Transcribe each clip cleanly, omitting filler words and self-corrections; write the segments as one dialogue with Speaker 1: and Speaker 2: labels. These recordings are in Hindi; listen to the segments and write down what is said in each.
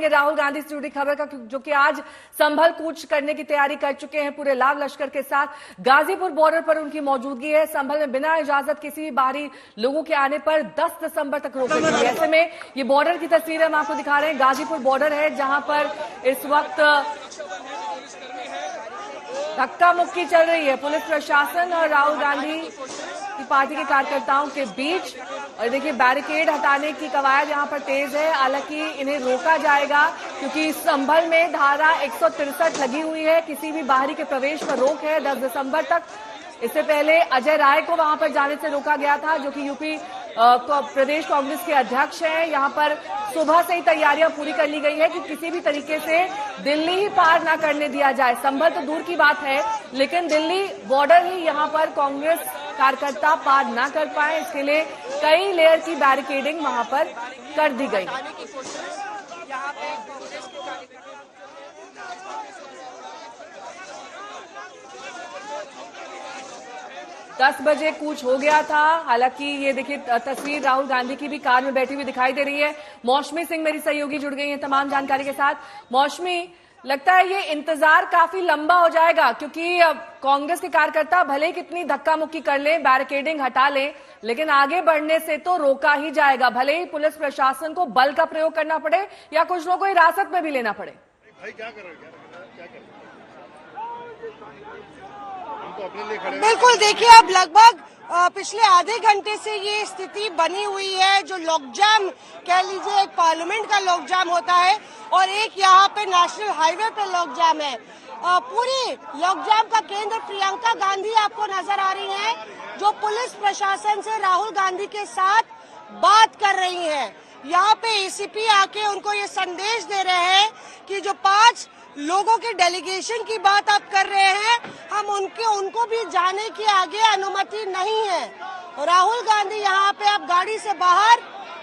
Speaker 1: करेंगे राहुल गांधी से जुड़ी खबर का, जो कि आज संभल कूच करने की तैयारी कर चुके हैं पूरे लाल लश्कर के साथ। गाजीपुर बॉर्डर पर उनकी मौजूदगी है। संभल में बिना इजाजत किसी भी बाहरी लोगों के आने पर 10 दिसंबर तक रोक लगी है। ऐसे में ये बॉर्डर की तस्वीरें हम आपको दिखा रहे हैं। गाजीपुर बॉर्डर है जहां पर इस वक्त धक्का मुक्की चल रही है पुलिस प्रशासन और राहुल गांधी की पार्टी के कार्यकर्ताओं के बीच। और देखिए बैरिकेड हटाने की कवायद यहां पर तेज है। हालांकि इन्हें रोका जाएगा क्योंकि संभल में धारा 163 लगी हुई है। किसी भी बाहरी के प्रवेश पर रोक है 10 दिसंबर तक। इससे पहले अजय राय को वहां पर जाने से रोका गया था, जो कि यूपी प्रदेश कांग्रेस के अध्यक्ष हैं। यहां पर सुबह से ही तैयारियां पूरी कर ली गई है कि किसी भी तरीके से दिल्ली ही पार ना करने दिया जाए। संभल तो दूर की बात है, लेकिन दिल्ली बॉर्डर ही यहां पर कांग्रेस कार्यकर्ता पार ना कर पाए, इसके लिए कई लेयर की बैरिकेडिंग वहां पर कर दी गई। 10 बजे कूच हो गया था। हालांकि ये देखिए तस्वीर राहुल गांधी की भी कार में बैठी हुई दिखाई दे रही है। मौसमी सिंह मेरी सहयोगी जुड़ गई हैं तमाम जानकारी के साथ। मौसमी, लगता है ये इंतजार काफी लंबा हो जाएगा क्योंकि कांग्रेस के कार्यकर्ता भले ही कितनी धक्का मुक्की कर लें, बैरिकेडिंग हटा लें, लेकिन आगे बढ़ने से तो रोका ही जाएगा, भले ही पुलिस प्रशासन को बल का प्रयोग करना पड़े या कुछ लोगों को हिरासत में भी लेना पड़े।
Speaker 2: भाई क्या कर रहे हैं? तो अपने लिए खड़े।
Speaker 3: बिल्कुल, देखिए अब लगभग पिछले आधे घंटे से ये स्थिति बनी हुई है। जो लॉकजाम कह लीजिए, एक पार्लियामेंट का लॉकजाम होता है और एक यहाँ पे नेशनल हाईवे पे लॉकजाम है। पूरी लॉकजाम का केंद्र प्रियंका गांधी आपको नजर आ रही हैं, जो पुलिस प्रशासन से राहुल गांधी के साथ बात कर रही हैं। यहाँ पे एसीपी आके उनको ये संदेश दे रहे हैं कि जो 5 लोगों के डेलीगेशन की बात आप कर रहे हैं, हम उनको भी जाने की आगे अनुमति नहीं है। राहुल गांधी यहाँ पे अब गाड़ी से बाहर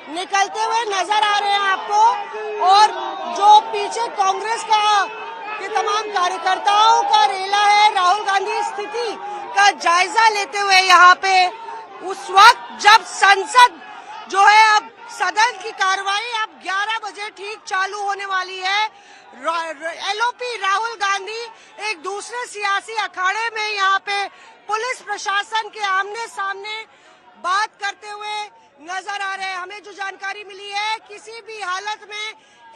Speaker 3: निकलते हुए नजर आ रहे हैं आपको, और जो पीछे कांग्रेस के तमाम कार्यकर्ताओं का रेला है। राहुल गांधी स्थिति का जायजा लेते हुए यहाँ पे उस वक्त जब संसद जो है, अब सदन की कार्रवाई अब 11 बजे ठीक चालू होने वाली है, एलओपी राहुल गांधी एक दूसरे सियासी अखाड़े में यहाँ पे पुलिस प्रशासन के आमने सामने बात करते हुए नजर आ रहे हैं। हमें जो जानकारी मिली है, किसी भी हालत में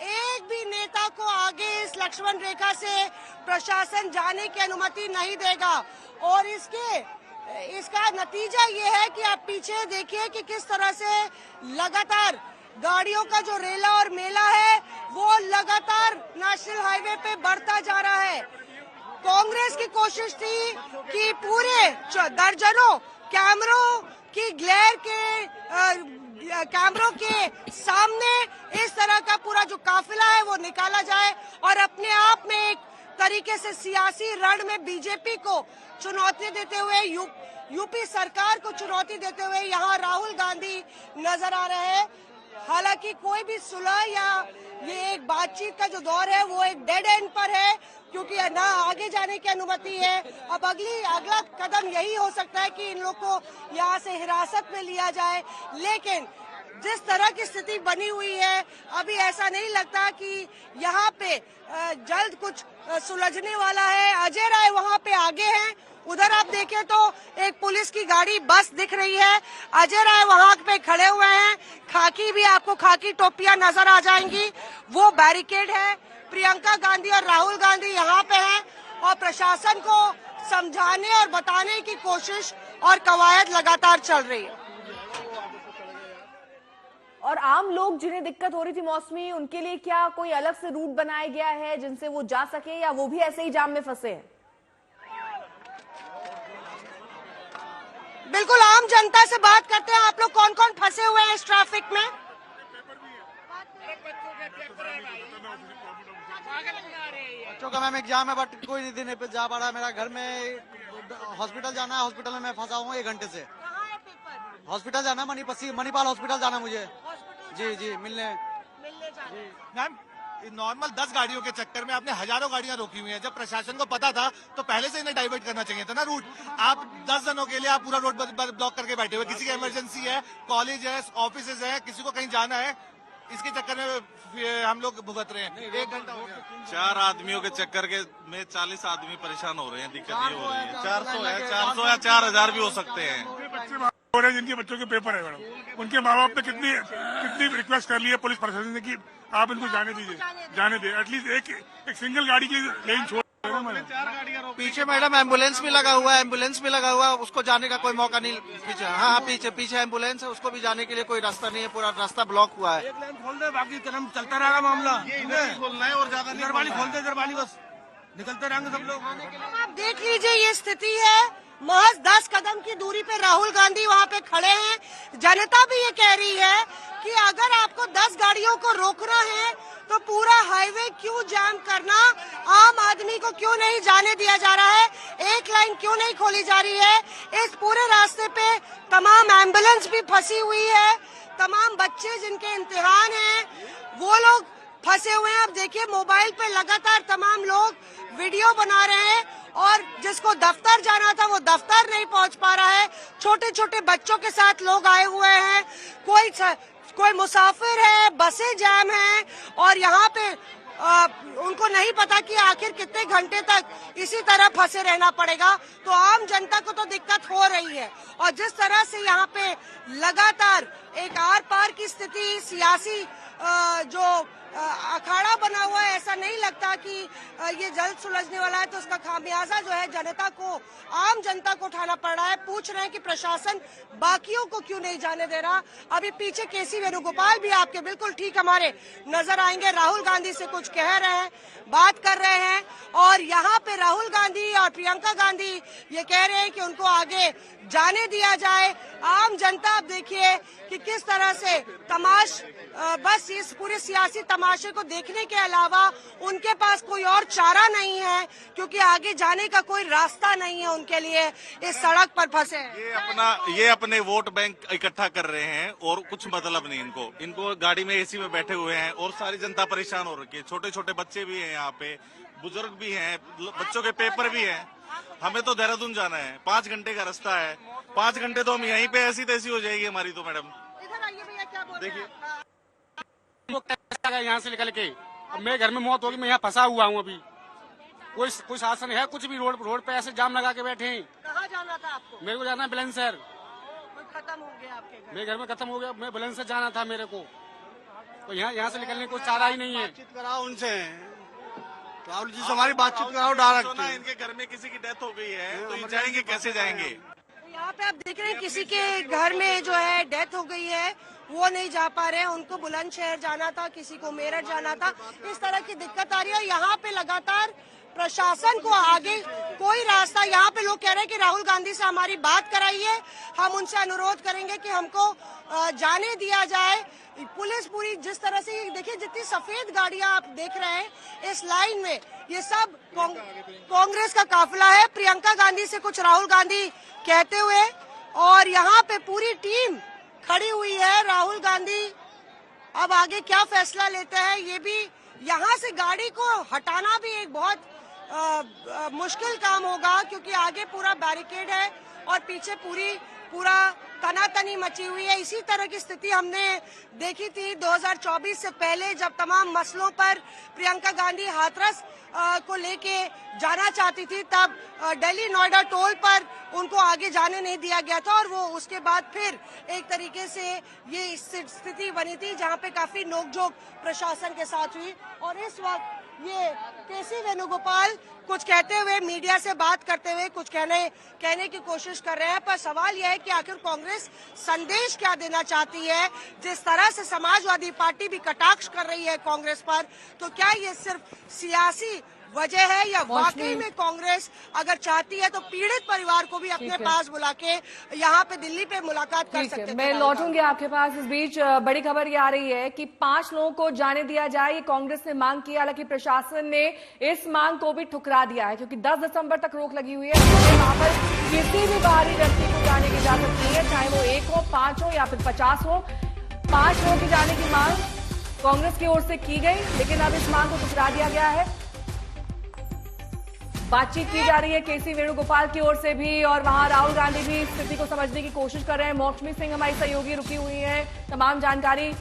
Speaker 3: एक भी नेता को आगे इस लक्ष्मण रेखा से प्रशासन जाने की अनुमति नहीं देगा। और इसका नतीजा ये है कि आप पीछे देखिए कि किस तरह से लगातार गाड़ियों का जो रेला और मेला है वो लगातार नेशनल हाईवे पे बढ़ता जा रहा है। कांग्रेस की कोशिश थी कि पूरे दर्जनों कैमरों की ग्लेयर के कैमरों के सामने इस तरह का पूरा जो काफिला है वो निकाला जाए और अपने आप में एक तरीके से सियासी रण में बीजेपी को चुनौती देते हुए, यूपी सरकार को चुनौती देते हुए यहाँ राहुल गांधी नजर आ रहे हैं। हालांकि कोई भी सुलह या ये एक बातचीत का जो दौर है वो एक डेड एंड पर है, क्योंकि ना आगे जाने की अनुमति है। अब अगला कदम यही हो सकता है कि इन लोग को यहाँ से हिरासत में लिया जाए, लेकिन जिस तरह की स्थिति बनी हुई है अभी ऐसा नहीं लगता कि यहाँ पे जल्द कुछ सुलझने वाला है। अजय राय वहाँ पे आगे हैं, उधर आप देखें तो एक पुलिस की गाड़ी बस दिख रही है। अजय राय वहाँ पे खड़े हुए हैं, खाकी भी आपको खाकी टोपियां नजर आ जाएंगी, वो बैरिकेड है। प्रियंका गांधी और राहुल गांधी यहाँ पे हैं और प्रशासन को समझाने और बताने की कोशिश और कवायद लगातार चल रही है।
Speaker 1: और आम लोग जिन्हें दिक्कत हो रही थी मौसमी, उनके लिए क्या कोई अलग से रूट बनाया गया है जिनसे वो जा सके, या वो भी ऐसे ही जाम में फंसे हैं?
Speaker 3: बिल्कुल, आम जनता से बात करते हैं। आप लोग कौन कौन फंसे हुए हैं इस ट्रैफिक में?
Speaker 4: बच्चों का मैम एग्जाम है, बट कोई नहीं देने पे जा पा रहा है। मेरा घर में हॉस्पिटल जाना है, हॉस्पिटल में मैं फंसा हूँ 1 घंटे से। हॉस्पिटल जाना है, मणिपाल हॉस्पिटल जाना मुझे। जी मिलने
Speaker 2: मैम नॉर्मल 10 गाड़ियों के चक्कर में आपने हजारों गाड़ियां रोकी हुई हैं। जब प्रशासन को पता था तो पहले से इन्हें डाइवर्ट करना चाहिए था ना रूट। आप 10 जनों के लिए आप पूरा रोड ब्लॉक करके बैठे हुए। किसी की इमरजेंसी है, कॉलेज है, ऑफिसेज है, किसी को कहीं जाना है। इसके चक्कर में हम लोग भुगत रहे हैं। 1 घंटा हो गया।
Speaker 5: 4 आदमियों के चक्कर के में 40 आदमी परेशान हो रहे हैं। दिक्कत ये हो रही है। 400 है, 400 या 4000 भी हो सकते हैं।
Speaker 6: बच्चे हो रहे हैं जिनके बच्चों के पेपर है मैडम, उनके माँ बाप ने कितनी रिक्वेस्ट कर ली है पुलिस प्रशासन ने कि आप इनको जाने दीजिए, जाने दे। एटलीस्ट एक सिंगल गाड़ी की लेन छोड़।
Speaker 4: पीछे मैडम एम्बुलेंस भी लगा हुआ है, एम्बुलेंस भी लगा हुआ है, उसको जाने का कोई मौका नहीं। पीछे हाँ पीछे एम्बुलेंस है, उसको भी जाने के लिए कोई रास्ता नहीं है, पूरा रास्ता ब्लॉक हुआ है।
Speaker 7: एक लाइन खोल दे, बाकी कदम चलता रहेगा मामला।
Speaker 5: खोलना है और ज्यादा
Speaker 7: इधर वाली खोल दे, इधर वाली बस निकलते रहेंगे सब लोग।
Speaker 3: आप देख लीजिए ये स्थिति है। महज 10 कदम की दूरी पे राहुल गांधी वहाँ पे खड़े हैं। जनता भी ये कह रही है कि अगर आपको 10 गाड़ियों को रोकना है तो पूरा हाईवे क्यों जाम करना, आम आदमी को क्यों नहीं जाने दिया जा रहा है, एक लाइन क्यों नहीं खोली जा रही है। इस पूरे रास्ते पे तमाम एम्बुलेंस भी फंसी हुई है, तमाम बच्चे जिनके इम्तिहान हैं वो लोग फंसे हुए हैं। अब देखिए मोबाइल पे लगातार तमाम लोग वीडियो बना रहे हैं और जिसको दफ्तर जाना था वो दफ्तर नहीं पहुंच पा रहा है। छोटे छोटे बच्चों के साथ लोग आए हुए हैं, कोई मुसाफिर है, बसें जैम हैं और यहाँ पे उनको नहीं पता कि आखिर कितने घंटे तक इसी तरह फंसे रहना पड़ेगा। तो आम जनता को तो दिक्कत हो रही है और जिस तरह से यहाँ पे लगातार एक आर पार की स्थिति, सियासी जो अखाड़ा बना हुआ है, ऐसा नहीं लगता कि ये जल्द सुलझने वाला है। तो उसका खामियाजा जो है जनता को, आम जनता को उठाना पड़ रहा है। पूछ रहे हैं कि प्रशासन बाकियों को क्यों नहीं जाने दे रहा। अभी पीछे केसी वेणुगोपाल भी आपके बिल्कुल ठीक हमारे नजर आएंगे, राहुल गांधी से कुछ कह रहे हैं, बात कर रहे हैं। और यहाँ पे राहुल गांधी और प्रियंका गांधी ये कह रहे हैं कि उनको आगे जाने दिया जाए। आम जनता आप देखिए कि किस तरह से बस इस पूरे सियासी तमाशे को देखने के अलावा उनके पास कोई और चारा नहीं है, क्योंकि आगे जाने का कोई रास्ता नहीं है उनके लिए, इस सड़क पर फंसे हैं।
Speaker 5: ये अपने वोट बैंक इकट्ठा कर रहे हैं और कुछ मतलब नहीं इनको गाड़ी में एसी में बैठे हुए हैं और सारी जनता परेशान हो रखी है। छोटे छोटे बच्चे भी हैं यहाँ पे, बुजुर्ग भी हैं, बच्चों के पेपर भी हैं। हमें तो देहरादून जाना है, 5 घंटे का रास्ता है। 5 घंटे तो हम यहीं पे ऐसी तैसी हो जाएगी हमारी तो मैडम।
Speaker 3: इधर आइए भैया, क्या बोल रहे हैं?
Speaker 8: यहाँ से निकल के अब मेरे घर में मौत होगी, मैं यहाँ फंसा हुआ हूँ। अभी कोई शासन है कुछ भी? रोड पे ऐसे जाम लगा के बैठे हैं।
Speaker 3: कहाँ जाना था आपको?
Speaker 8: मेरे को जाना है बुलंदशहर।
Speaker 3: खत्म हो गया आपके घर?
Speaker 8: मेरे घर में खत्म हो गया, मैं बुलंदशहर जाना था मेरे को। तो यहाँ से निकलने को चारा ही नहीं है।
Speaker 4: बातचीत कराओ उनसे, राहुल जी से हमारी बातचीत कराओ डायरेक्ट।
Speaker 5: इनके घर में किसी की डेथ हो गई है तो ये जाएंगे कैसे जाएंगे?
Speaker 3: यहाँ पे आप देख रहे हैं किसी के घर में जो है डेथ हो गई है, वो नहीं जा पा रहे हैं। उनको बुलंदशहर जाना था, किसी को मेरठ जाना था। इस तरह की दिक्कत आ रही है। यहाँ पे लगातार प्रशासन को आगे कोई रास्ता, यहाँ पे लोग कह रहे हैं कि राहुल गांधी से हमारी बात कराइए, हम उनसे अनुरोध करेंगे कि हमको जाने दिया जाए। पुलिस पूरी जिस तरह से, ये देखिए जितनी सफेद गाड़ियां आप देख रहे हैं इस लाइन में, ये सब कांग्रेस का काफिला है। प्रियंका गांधी से कुछ राहुल गांधी कहते हुए और यहाँ पे पूरी टीम खड़ी हुई है। राहुल गांधी अब आगे क्या फैसला लेते हैं, ये भी यहाँ से गाड़ी को हटाना भी एक बहुत मुश्किल काम होगा, क्योंकि आगे पूरा बैरिकेड है और पीछे पूरा तनातनी मची हुई है। इसी तरह की स्थिति हमने देखी थी 2024 से पहले, जब तमाम मसलों पर प्रियंका गांधी हाथरस को लेके जाना चाहती थी, तब दिल्ली नोएडा टोल पर उनको आगे जाने नहीं दिया गया था और वो उसके बाद फिर एक तरीके से ये स्थिति बनी थी जहां पे काफी नोकझोंक प्रशासन के साथ हुई। और इस वक्त ये केसी वेणुगोपाल कुछ कहते हुए, मीडिया से बात करते हुए कुछ कहने की कोशिश कर रहे हैं। पर सवाल यह है कि आखिर कांग्रेस संदेश क्या देना चाहती है? जिस तरह से समाजवादी पार्टी भी कटाक्ष कर रही है कांग्रेस पर, तो क्या ये सिर्फ सियासी वजह है या वाकई में कांग्रेस अगर चाहती है तो पीड़ित परिवार को भी अपने पास बुला के यहाँ पे दिल्ली पे मुलाकात कर सकते हैं?
Speaker 1: मैं लौटूंगी आपके पास। इस बीच बड़ी खबर ये आ रही है कि 5 लोगों को जाने दिया जाए, ये कांग्रेस ने मांग की। हालांकि प्रशासन ने इस मांग को भी ठुकरा दिया है, क्योंकि 10 दिसंबर तक रोक लगी हुई है। वहां पर किसी भी बाहरी व्यक्ति को जाने की जा सकती है, चाहे वो 1 हो, 5 हो या फिर 50 हो। 5 लोगों की जाने की मांग कांग्रेस की ओर से की गई, लेकिन अब इस मांग को ठुकरा दिया गया है। बातचीत की जा रही है केसी वेणुगोपाल की ओर से भी, और वहां राहुल गांधी भी स्थिति को समझने की कोशिश कर रहे हैं। मौसमी सिंह हमारी सहयोगी रुकी हुई हैं, तमाम जानकारी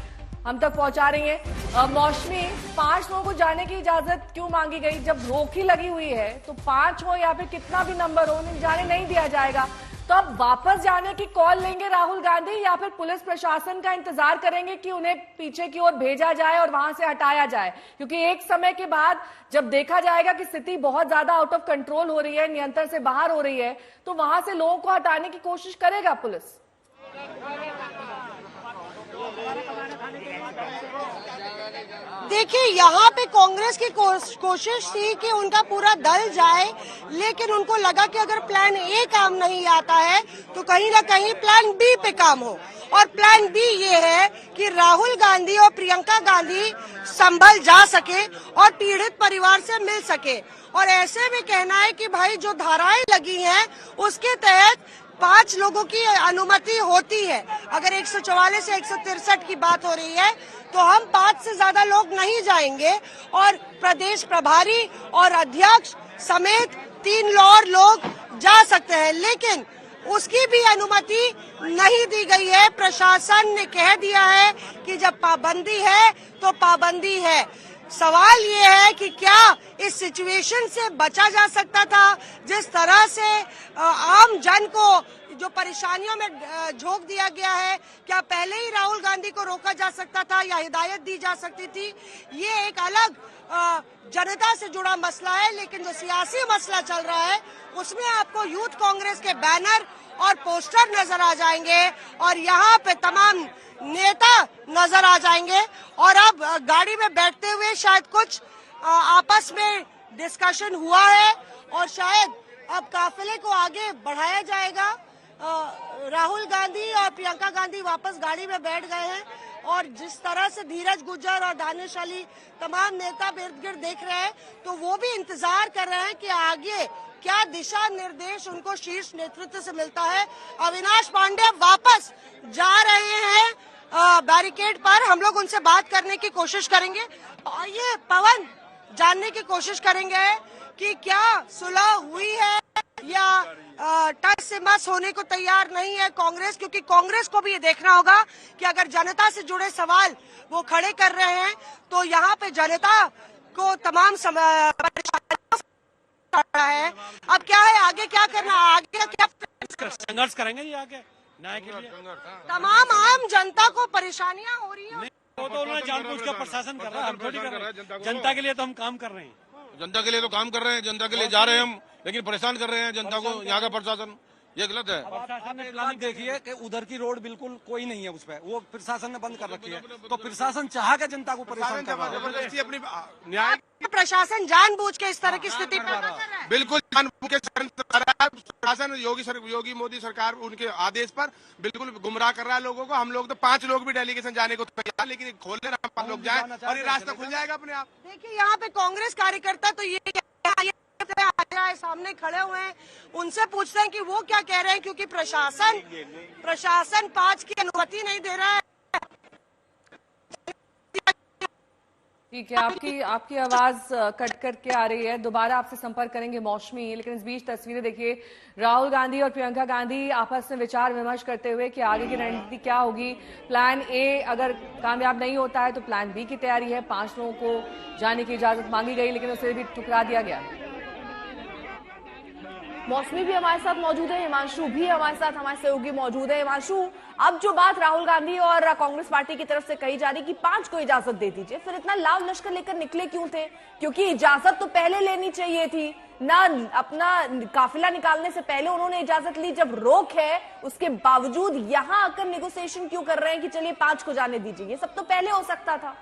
Speaker 1: हम तक पहुंचा रही हैं। मौसमी, 5 लोगों को जाने की इजाजत क्यों मांगी गई? जब रोक ही लगी हुई है तो 5 हो या फिर कितना भी नंबर हो, उन्हें जाने नहीं दिया जाएगा। तो अब वापस जाने की कॉल लेंगे राहुल गांधी या फिर पुलिस प्रशासन का इंतजार करेंगे कि उन्हें पीछे की ओर भेजा जाए और वहां से हटाया जाए? क्योंकि एक समय के बाद जब देखा जाएगा कि स्थिति बहुत ज्यादा आउट ऑफ कंट्रोल हो रही है, नियंत्रण से बाहर हो रही है, तो वहां से लोगों को हटाने की कोशिश करेगा पुलिस।
Speaker 3: देखिए, यहाँ पे कांग्रेस की कोशिश थी कि उनका पूरा दल जाए, लेकिन उनको लगा कि अगर प्लान ए काम नहीं आता है तो कहीं ना कहीं प्लान बी पे काम हो। और प्लान बी ये है कि राहुल गांधी और प्रियंका गांधी संभल जा सके और पीड़ित परिवार से मिल सके। और ऐसे में कहना है कि भाई जो धाराएं लगी हैं उसके तहत 5 लोगों की अनुमति होती है। अगर 144 से 163 की बात हो रही है तो हम 5 से ज्यादा लोग नहीं जाएंगे और प्रदेश प्रभारी और अध्यक्ष समेत 3 और लोग जा सकते हैं, लेकिन उसकी भी अनुमति नहीं दी गई है। प्रशासन ने कह दिया है कि जब पाबंदी है तो पाबंदी है। सवाल ये है कि क्या इस सिचुएशन से बचा जा सकता था? जिस तरह से आम जन को जो परेशानियों में झोंक दिया गया है, क्या पहले ही राहुल गांधी को रोका जा सकता था या हिदायत दी जा सकती थी? ये एक अलग जनता से जुड़ा मसला है, लेकिन जो सियासी मसला चल रहा है उसमें आपको यूथ कांग्रेस के बैनर और पोस्टर नजर आ जाएंगे और यहाँ पे तमाम नेता नजर आ जाएंगे। और अब गाड़ी में बैठते हुए शायद कुछ आपस में डिस्कशन हुआ है और शायद अब काफिले को आगे बढ़ाया जाएगा। राहुल गांधी और प्रियंका गांधी वापस गाड़ी में बैठ गए हैं और जिस तरह से धीरज गुज्जर और दानिश अली तमाम नेता इर्द गिर्द देख रहे हैं तो वो भी इंतजार कर रहे हैं कि आगे क्या दिशा निर्देश उनको शीर्ष नेतृत्व से मिलता है। अविनाश पांडे वापस जा रहे हैं बैरिकेड पर, हम लोग उनसे बात करने की कोशिश करेंगे और ये पवन जानने की कोशिश करेंगे कि क्या सुलह हुई है या टस से मस होने को तैयार नहीं है कांग्रेस, क्योंकि कांग्रेस को भी ये देखना होगा कि अगर जनता से जुड़े सवाल वो खड़े कर रहे हैं तो यहाँ पे जनता को तमाम है। अब क्या है आगे, क्या करना, आगे क्या
Speaker 8: संघर्ष करेंगे ये आगे न्याय के लिए।
Speaker 3: तमाम आम जनता को परेशानियां हो रही है,
Speaker 8: वो तो उन्होंने जानबूझ के प्रशासन कर रहा है, हम थोड़ी कर रहे हैं। जनता के लिए तो हम काम कर रहे हैं,
Speaker 7: जनता के लिए तो काम कर रहे हैं, जनता के लिए जा रहे हैं हम, लेकिन परेशान कर रहे हैं जनता को यहाँ का प्रशासन। ये गलत है।
Speaker 8: प्रशासन ने प्लानिंग देखी है कि उधर की रोड बिल्कुल कोई नहीं है उस पर, वो प्रशासन ने बंद कर रखी है, तो प्रशासन चाह के जनता को परेशान कर रहा है।
Speaker 7: जबरदस्ती अपनी न्याय
Speaker 3: प्रशासन जानबूझ के इस तरह की स्थिति पैदा कर रहा है।
Speaker 7: बिल्कुल जानबूझ के प्रशासन योगी मोदी सरकार उनके आदेश पर बिल्कुल गुमराह कर रहा है लोगों को। हम लोग तो 5 लोग भी डेलीगेशन जाने को तैयार, लेकिन खोलने ना 5 लोग जाए और ये रास्ता खुल जाएगा अपने आप।
Speaker 3: देखिए, यहाँ पे कांग्रेस कार्यकर्ता तो ये सामने खड़े हुए हैं, उनसे पूछते हैं कि वो क्या कह रहे हैं, क्योंकि प्रशासन 5 की अनुमति नहीं दे रहा है।
Speaker 1: ठीक है, आपकी आवाज कट करके आ रही है, दोबारा आपसे संपर्क करेंगे मौसमी। लेकिन इस बीच तस्वीरें देखिए, राहुल गांधी और प्रियंका गांधी आपस में विचार विमर्श करते हुए कि आगे की रणनीति क्या होगी। प्लान ए अगर कामयाब नहीं होता है तो प्लान बी की तैयारी है। 5 लोगों को जाने की इजाजत मांगी गई लेकिन उसे भी ठुकरा दिया गया। मौसमी भी हमारे साथ मौजूद है, हिमांशु भी हमारे साथ, हमारे सहयोगी मौजूद है। हिमांशु, अब जो बात राहुल गांधी और कांग्रेस पार्टी की तरफ से कही जा रही कि 5 को इजाजत दे दीजिए, फिर इतना लाल लश्कर लेकर निकले क्यों थे? क्योंकि इजाजत तो पहले लेनी चाहिए थी ना, अपना काफिला निकालने से पहले उन्होंने इजाजत ली। जब रोक है उसके बावजूद यहां आकर नेगोशिएशन क्यों कर रहे हैं कि चलिए 5 को जाने दीजिए? ये सब तो पहले हो सकता था।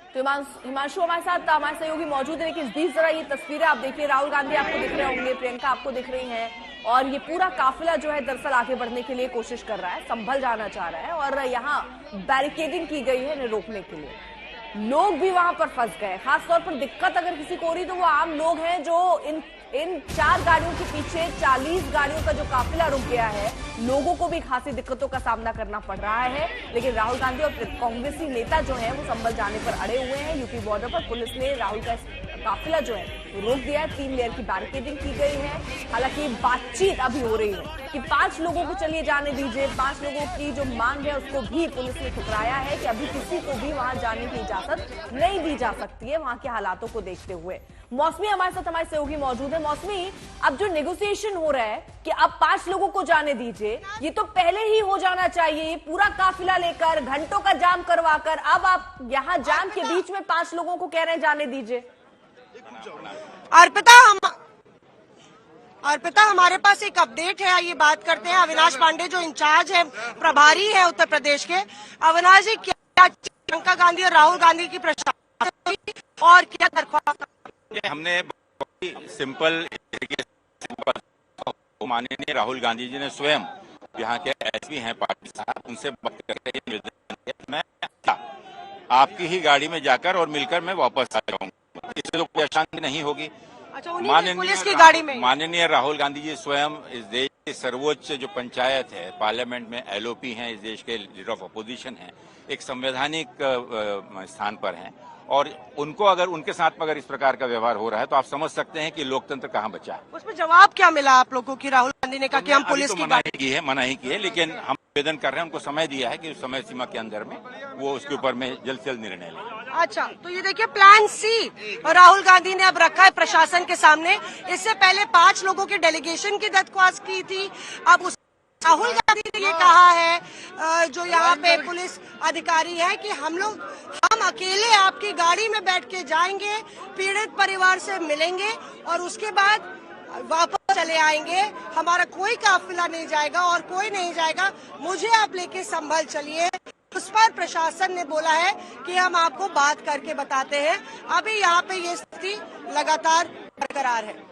Speaker 1: तो हिमांशु हमारे साथ, हमारे सहयोगी मौजूद है, लेकिन इस बीच जरा ये तस्वीरें आप देखिए, राहुल गांधी आपको दिख रहे होंगे, प्रियंका आपको दिख रही हैं और ये पूरा काफिला जो है दरअसल आगे बढ़ने के लिए कोशिश कर रहा है, संभल जाना चाह रहा है और यहाँ बैरिकेडिंग की गई है इन्हें रोकने के लिए। लोग भी वहां पर फंस गए। खासतौर पर दिक्कत अगर किसी को हो रही तो वो आम लोग हैं जो इन 4 गाड़ियों के पीछे 40 गाड़ियों का जो काफिला रुक गया है, लोगों को भी खासी दिक्कतों का सामना करना पड़ रहा है। लेकिन राहुल गांधी और कांग्रेसी नेता जो हैं वो संभल जाने पर अड़े हुए हैं। यूपी बॉर्डर पर पुलिस ने राहुल का काफिला जो है वो रोक दिया है। 3 लेयर की बैरिकेडिंग की गई है। हालांकि बातचीत अभी हो रही है कि 5 लोगों को चलिए जाने दीजिए। 5 लोगों की जो मांग है उसको भी पुलिस ने ठुकराया है कि अभी किसी को भी वहां जाने की इजाजत नहीं दी जा सकती है, वहां के हालातों को देखते हुए। मौसमी हमारे साथ हमारे सहयोगी मौजूद है। मौसमी, अब जो नेगोशिएशन हो रहा है कि अब 5 लोगों को जाने दीजिए, ये तो पहले ही हो जाना चाहिए। ये पूरा काफिला लेकर घंटों का जाम करवाकर अब आप यहाँ जाम के बीच में 5 लोगों को कह रहे हैं जाने दीजिए।
Speaker 3: अर्पिता, हमारे पास एक अपडेट है, ये बात करते हैं अविनाश पांडे जो इंचार्ज है, प्रभारी है उत्तर प्रदेश के। अविनाश जी, क्या प्रियंका गांधी और राहुल गांधी की प्रशासन और क्या दरख्वास्त?
Speaker 9: हमने सिंपल माननीय राहुल गांधी जी ने स्वयं यहाँ के एसपी हैं पार्टी साहब, उनसे बात करके मैं आपकी ही गाड़ी में जाकर और मिलकर मैं वापस आ जाऊंगा, इससे तो कोई अशांति नहीं होगी।
Speaker 3: पुलिस की गाड़ी में
Speaker 9: माननीय राहुल गांधी जी स्वयं इस देश के सर्वोच्च जो पंचायत है, पार्लियामेंट में एलओपी हैं, इस देश के लीडर ऑफ अपोजिशन हैं, एक संवैधानिक स्थान पर हैं, और उनको अगर उनके साथ अगर इस प्रकार का व्यवहार हो रहा है तो आप समझ सकते हैं कि लोकतंत्र कहाँ बचा है।
Speaker 3: उसमें जवाब क्या मिला आप लोगों की? राहुल गांधी ने कहा कि हम पुलिस की
Speaker 9: मना ही की है, लेकिन हम आवेदन कर रहे हैं, उनको समय दिया है कि उस समय सीमा के अंदर में वो उसके ऊपर में जल्द से जल्द निर्णय लें।
Speaker 3: अच्छा, तो ये देखिए प्लान सी राहुल गांधी ने अब रखा है प्रशासन के सामने। इससे पहले 5 लोगों के डेलीगेशन की दरख्वास्त की थी। अब उस राहुल गांधी ने ये कहा है जो यहाँ पे पुलिस अधिकारी है कि हम अकेले आपकी गाड़ी में बैठ के जाएंगे, पीड़ित परिवार से मिलेंगे और उसके बाद वापस चले आएंगे। हमारा कोई काफिला नहीं जाएगा और कोई नहीं जाएगा, मुझे आप लेके संभल चलिए। उस पर प्रशासन ने बोला है कि हम आपको बात करके बताते हैं। अभी यहाँ पे ये स्थिति लगातार बरकरार है।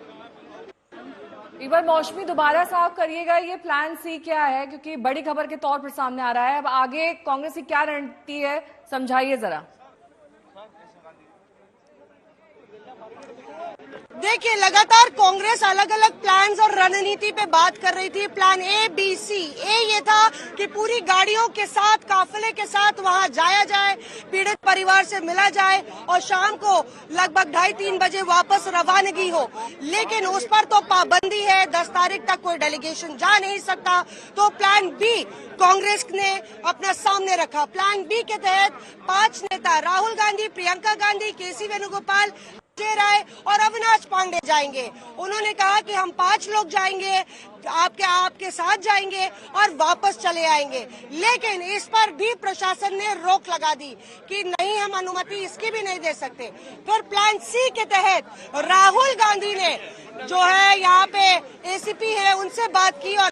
Speaker 1: एक बार मौसमी दोबारा साफ करिएगा, ये प्लान सी क्या है, क्योंकि बड़ी खबर के तौर पर सामने आ रहा है। अब आगे कांग्रेस की क्या रणनीति है, समझाइए जरा।
Speaker 3: देखिए, लगातार कांग्रेस अलग अलग प्लान्स और रणनीति पे बात कर रही थी। प्लान ए, बी, सी। ए ये था कि पूरी गाड़ियों के साथ, काफिले के साथ वहां जाया जाए, पीड़ित परिवार से मिला जाए और शाम को लगभग 2:30-3 बजे वापस रवानगी हो। लेकिन उस पर तो पाबंदी है, 10 तारीख तक कोई डेलीगेशन जा नहीं सकता। तो प्लान बी कांग्रेस ने अपना सामने रखा। प्लान बी के तहत 5 नेता राहुल गांधी, प्रियंका गांधी, केसी वेणुगोपाल, संजय राय और अविनाश पांडे जाएंगे। उन्होंने कहा कि हम 5 लोग जाएंगे, आपके साथ जाएंगे और वापस चले आएंगे। लेकिन इस पर भी प्रशासन ने रोक लगा दी कि नहीं, हम अनुमति इसकी भी नहीं दे सकते। फिर प्लान सी के तहत राहुल गांधी ने जो है यहाँ पे एसीपी है उनसे बात की और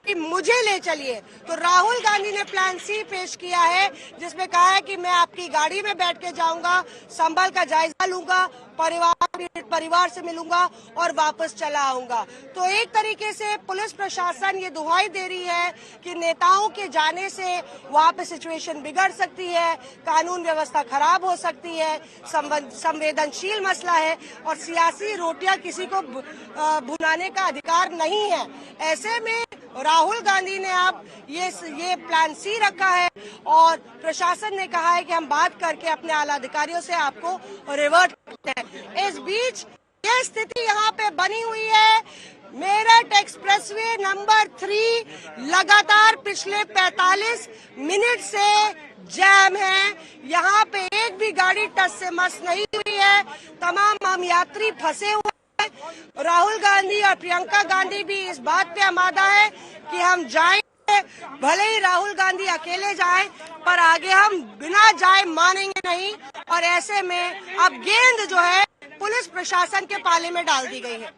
Speaker 3: कि मुझे ले चलिए। तो राहुल गांधी ने प्लान सी पेश किया है, जिसमें कहा है कि मैं आपकी गाड़ी में बैठ के जाऊंगा, संभल का जायजा लूंगा, परिवार से मिलूंगा और वापस चला आऊंगा। तो एक तरीके से पुलिस प्रशासन ये दुहाई दे रही है कि नेताओं के जाने से वहां पे सिचुएशन बिगड़ सकती है, कानून व्यवस्था खराब हो सकती है, संवेदनशील मसला है और सियासी रोटियां किसी को भुनाने का अधिकार नहीं है। ऐसे में राहुल गांधी ने अब ये प्लान सी रखा है और प्रशासन ने कहा है कि हम बात करके अपने आला अधिकारियों से आपको रिवर्ट करते हैं। इस बीच ये स्थिति यहाँ पे बनी हुई है। मेरठ एक्सप्रेसवे नंबर 3 लगातार पिछले 45 मिनट से जैम है। यहाँ पे एक भी गाड़ी टस से मस नहीं हुई है। तमाम आम यात्री फंसे हुए। राहुल गांधी और प्रियंका गांधी भी इस बात पे आमादा है कि हम जाएंगे, भले ही राहुल गांधी अकेले जाएं, पर आगे हम बिना जाए मानेंगे नहीं। और ऐसे में अब गेंद जो है पुलिस प्रशासन के पाले में डाल दी गई है।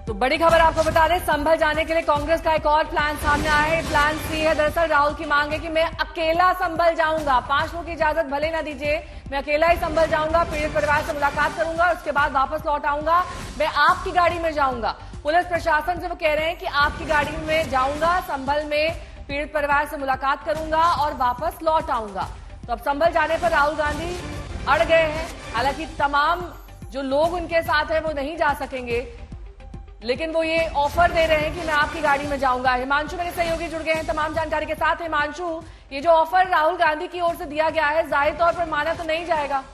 Speaker 1: तो बड़ी खबर आपको बता दें, संभल जाने के लिए कांग्रेस का एक और प्लान सामने आया है। प्लान सी है। दरअसल राहुल की मांग है कि मैं अकेला संभल जाऊंगा, 5 लोगों की इजाजत भले ना दीजिए, मैं अकेला ही संभल जाऊंगा, पीड़ित परिवार से मुलाकात करूंगा, उसके बाद वापस लौट आऊंगा, मैं आपकी गाड़ी में जाऊंगा। पुलिस प्रशासन से वो कह रहे हैं कि आपकी गाड़ी में जाऊंगा, संभल में पीड़ित परिवार से मुलाकात करूंगा और वापस लौट आऊंगा। तो अब संभल जाने पर राहुल गांधी अड़ गए हैं। हालांकि तमाम जो लोग उनके साथ हैं वो नहीं जा सकेंगे, लेकिन वो ये ऑफर दे रहे हैं कि मैं आपकी गाड़ी में जाऊंगा। हिमांशु मेरे सहयोगी जुड़ गए हैं तमाम जानकारी के साथ। हिमांशु, ये जो ऑफर राहुल गांधी की ओर से दिया गया है, जाहिर तौर पर माना तो नहीं जाएगा।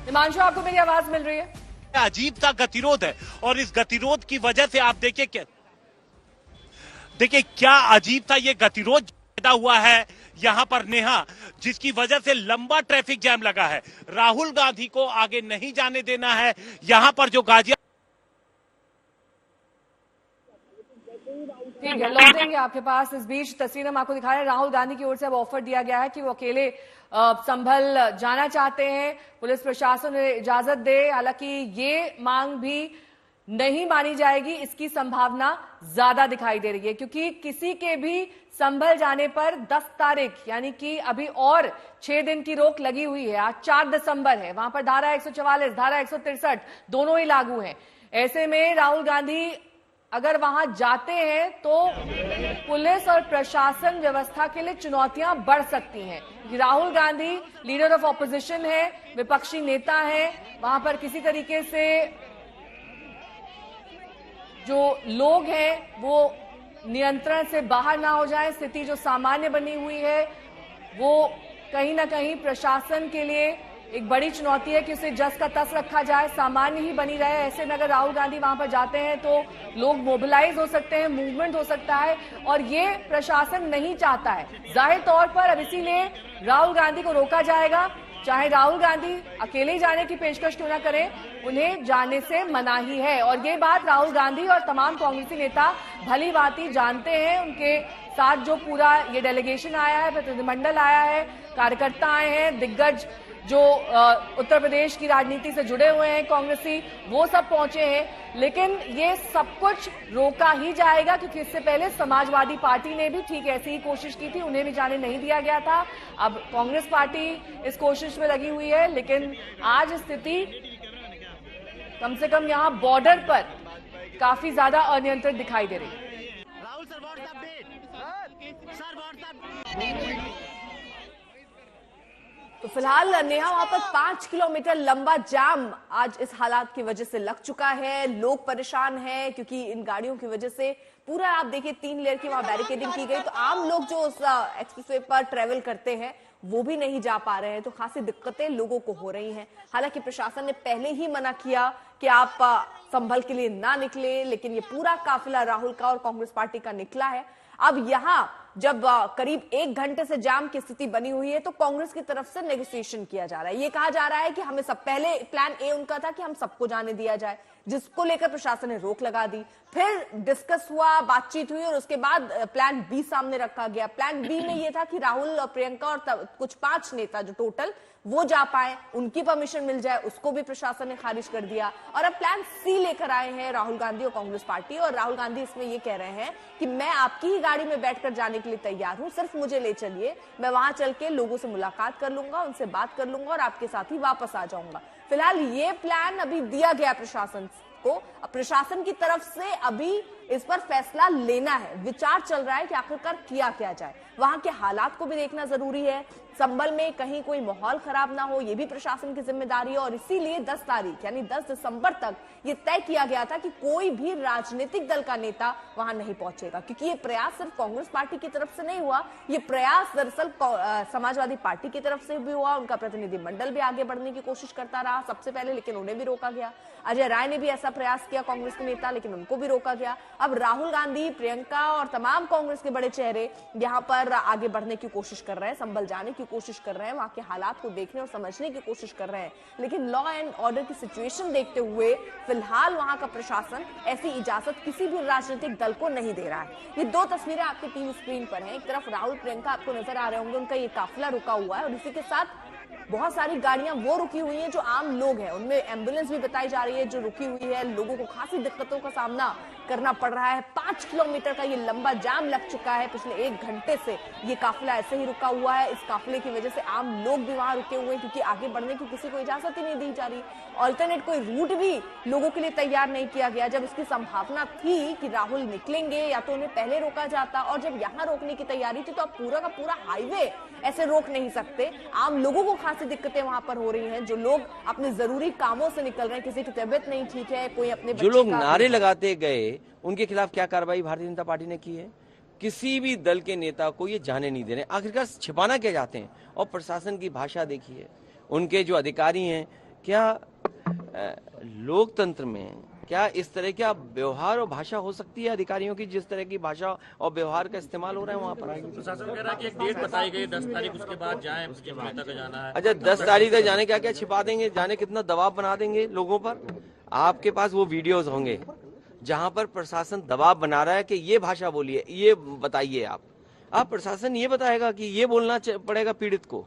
Speaker 1: हिमांशु, आपको मेरी आवाज मिल रही है?
Speaker 10: अजीब सा गतिरोध है और इस गतिरोध की वजह से आप देखिए क्या अजीब सा ये गतिरोध पैदा हुआ है यहां पर नेहा, जिसकी वजह से लंबा ट्रैफिक जैम लगा है। राहुल गांधी को आगे नहीं जाने देना है। यहां पर जो गाजिया
Speaker 1: ठीक है, लौटेंगे आपके पास। इस बीच तस्वीर हम आपको दिखा रहे हैं, राहुल गांधी की ओर से अब ऑफर दिया गया है कि वो अकेले संभल जाना चाहते हैं, पुलिस प्रशासन उन्हें इजाजत दे। हालांकि ये मांग भी नहीं मानी जाएगी, इसकी संभावना ज्यादा दिखाई दे रही है, क्योंकि किसी के भी संभल जाने पर 10 तारीख यानी कि अभी और 6 दिन की रोक लगी हुई है। आज 4 दिसंबर है, वहां पर धारा 144, धारा 163 दोनों ही लागू हैं। ऐसे में राहुल गांधी अगर वहां जाते हैं तो पुलिस और प्रशासन व्यवस्था के लिए चुनौतियां बढ़ सकती हैं। Rahul Gandhi leader of opposition है, विपक्षी नेता है, वहां पर किसी तरीके से जो लोग हैं वो नियंत्रण से बाहर ना हो जाए। स्थिति जो सामान्य बनी हुई है वो कहीं ना कहीं प्रशासन के लिए एक बड़ी चुनौती है कि उसे जस का तस रखा जाए, सामान्य ही बनी रहे। ऐसे में अगर राहुल गांधी वहां पर जाते हैं तो लोग मोबिलाइज हो सकते हैं, मूवमेंट हो सकता है, और ये प्रशासन नहीं चाहता है। जाहिर तौर पर अब इसीलिए राहुल गांधी को रोका जाएगा। चाहे राहुल गांधी अकेले ही जाने की पेशकश क्यों ना करें, उन्हें जाने से मनाही है। और ये बात राहुल गांधी और तमाम कांग्रेसी नेता भली भांति जानते हैं। उनके साथ जो पूरा ये डेलीगेशन आया है, प्रतिनिधिमंडल आया है, कार्यकर्ता आए हैं, दिग्गज जो उत्तर प्रदेश की राजनीति से जुड़े हुए हैं कांग्रेसी, वो सब पहुंचे हैं। लेकिन ये सब कुछ रोका ही जाएगा, क्योंकि इससे पहले समाजवादी पार्टी ने भी ठीक ऐसी ही कोशिश की थी, उन्हें भी जाने नहीं दिया गया था। अब कांग्रेस पार्टी इस कोशिश में लगी हुई है, लेकिन आज स्थिति कम से कम यहां बॉर्डर पर काफी ज्यादा अनियंत्रित दिखाई दे रही है। तो फिलहाल नेहा वहां पर 5 किलोमीटर लंबा जाम आज इस हालात की वजह से लग चुका है। लोग परेशान हैं क्योंकि इन गाड़ियों की वजह से पूरा आप देखिए 3 लेयर की वहां बैरिकेडिंग की गई, तो आम लोग जो उस एक्सप्रेसवे पर ट्रेवल करते हैं वो भी नहीं जा पा रहे हैं। तो खासी दिक्कतें लोगों को हो रही हैं। हालांकि प्रशासन ने पहले ही मना किया कि आप संभल के लिए ना निकले, लेकिन ये पूरा काफिला राहुल का और कांग्रेस पार्टी का निकला है। अब यहां जब करीब 1 घंटे से जाम की स्थिति बनी हुई है तो कांग्रेस की तरफ से नेगोशिएशन किया जा रहा है। ये कहा जा रहा है कि हमें सब पहले प्लान ए उनका था कि हम सबको जाने दिया जाए, जिसको लेकर प्रशासन ने रोक लगा दी। फिर डिस्कस हुआ, बातचीत हुई और उसके बाद प्लान बी सामने रखा गया। प्लान बी में यह था कि राहुल और प्रियंका और कुछ 5 नेता जो टोटल वो जा पाए, उनकी परमिशन मिल जाए, उसको भी प्रशासन ने खारिज कर दिया। और अब प्लान सी लेकर आए हैं राहुल गांधी और कांग्रेस पार्टी। और राहुल गांधी इसमें ये कह रहे हैं कि मैं आपकी ही गाड़ी में बैठकर जाने के लिए तैयार हूं, सिर्फ मुझे ले चलिए, मैं वहां चल के लोगों से मुलाकात कर लूंगा, उनसे बात कर लूंगा और आपके साथ ही वापस आ जाऊंगा। फिलहाल ये प्लान अभी दिया गया प्रशासन को। प्रशासन की तरफ से अभी इस पर फैसला लेना है, विचार चल रहा है कि आखिरकार किया क्या जाए। वहां के हालात को भी देखना जरूरी है, संभल में कहीं कोई माहौल खराब ना हो, ये भी प्रशासन की जिम्मेदारी है। और इसीलिए 10 तारीख यानी 10 दिसंबर तक ये तय किया गया था कि कोई भी राजनीतिक दल का नेता वहां नहीं पहुंचेगा, क्योंकि ये प्रयास सिर्फ कांग्रेस पार्टी की तरफ से नहीं हुआ, ये प्रयास दरअसल समाजवादी पार्टी की तरफ से भी हुआ। उनका प्रतिनिधिमंडल भी आगे बढ़ने की कोशिश करता रहा सबसे पहले, लेकिन उन्हें भी रोका गया। अजय राय ने भी ऐसा प्रयास किया, कांग्रेस के नेता, लेकिन उनको भी रोका गया। अब राहुल गांधी, प्रियंका और तमाम कांग्रेस के बड़े चेहरे यहां पर आगे बढ़ने की कोशिश कर रहे हैं, संभल जाने की कोशिश कर रहे हैं, वहां के हालात को देखने और समझने की कोशिश कर रहे हैं। लेकिन लॉ एंड ऑर्डर की सिचुएशन देखते हुए फिलहाल वहां का प्रशासन ऐसी इजाजत किसी भी राजनीतिक दल को नहीं दे रहा है। ये 2 तस्वीरें आपकी टीवी स्क्रीन पर हैं। एक तरफ राहुल प्रियंका आपको नजर आ रहे होंगे, उनका ये काफिला रुका हुआ है और इसी के साथ बहुत सारी गाड़ियां वो रुकी हुई हैं जो आम लोग हैं, उनमें एम्बुलेंस भी बताई जा रही है जो रुकी हुई है। लोगों को खासी दिक्कतों का सामना करना पड़ रहा है। 5 किलोमीटर का ये लंबा जाम लग चुका है। पिछले 1 घंटे से ये काफिला ऐसे ही रुका हुआ है। इस काफिले की वजह से आम लोग भी वहां रुके हुए हैं क्योंकि आगे बढ़ने की किसी को इजाजत ही नहीं दी जा रही। ऑल्टरनेट कोई रूट भी लोगों के लिए तैयार नहीं किया गया। जब इसकी संभावना थी कि राहुल निकलेंगे या तो उन्हें पहले रोका जाता, और जब यहां रोकने की तैयारी थी तो आप पूरा का पूरा हाईवे ऐसे रोक नहीं सकते। आम लोगों को खासी दिक्कतें वहां पर हो रही हैं। जो लोग अपने जरूरी कामों से निकल रहे हैं, किसी की तबीयत नहीं ठीक है, कोई अपने
Speaker 11: जो लोग नारे लगाते गए उनके खिलाफ क्या कार्रवाई भारतीय जनता पार्टी ने की है? किसी भी दल के नेता को ये जाने नहीं दे रहे। आखिरकार छिपाना क्या चाहते हैं? और प्रशासन की भाषा देखिए, उनके जो अधिकारी हैं, क्या लोकतंत्र में क्या इस तरह का व्यवहार और भाषा हो सकती है अधिकारियों की, जिस तरह की भाषा और व्यवहार का इस्तेमाल हो रहा है वहाँ पर?
Speaker 12: प्रशासन कह रहा है कि एक डेट बताई गई 10 तारीख, उसके बाद जाएं, उसके बाद तक जाना है।
Speaker 11: अच्छा, 10 तारीख तक जाने क्या क्या छिपा देंगे? जाने कितना दबाव बना देंगे लोगों पर? आपके पास वो वीडियोस होंगे जहां पर प्रशासन दबाव बना रहा है कि ये भाषा बोलिए, ये बताइए। आप प्रशासन ये बताएगा कि ये बोलना पड़ेगा पीड़ित को।